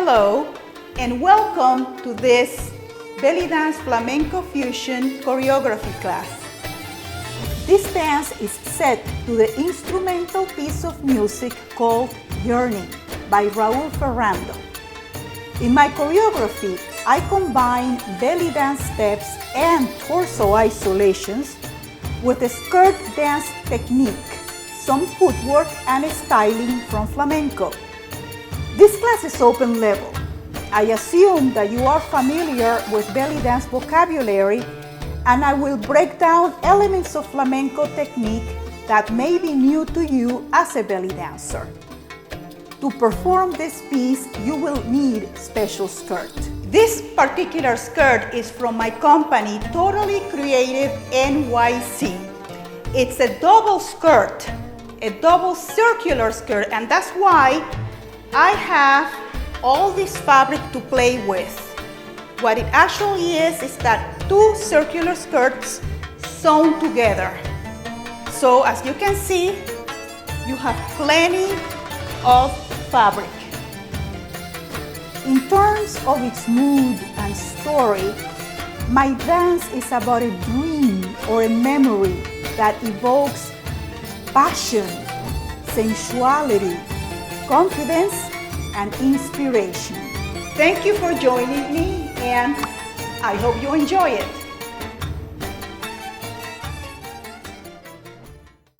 Hello and welcome to this belly dance flamenco fusion choreography class. This dance is set to the instrumental piece of music called Yearning by Raul Ferrando. In my choreography, I combine belly dance steps and torso isolations with a skirt dance technique, some footwork and styling from flamenco. This class is open level. I assume that you are familiar with belly dance vocabulary, and I will break down elements of flamenco technique that may be new to you as a belly dancer. To perform this piece, you will need special skirt. This particular skirt is from my company, Totally Creative NYC. It's a double skirt, a double circular skirt, and that's why I have all this fabric to play with. What it actually is that two circular skirts sewn together. So as you can see, you have plenty of fabric. In terms of its mood and story, my dance is about a dream or a memory that evokes passion, sensuality, confidence, and inspiration. Thank you for joining me, and I hope you enjoy it.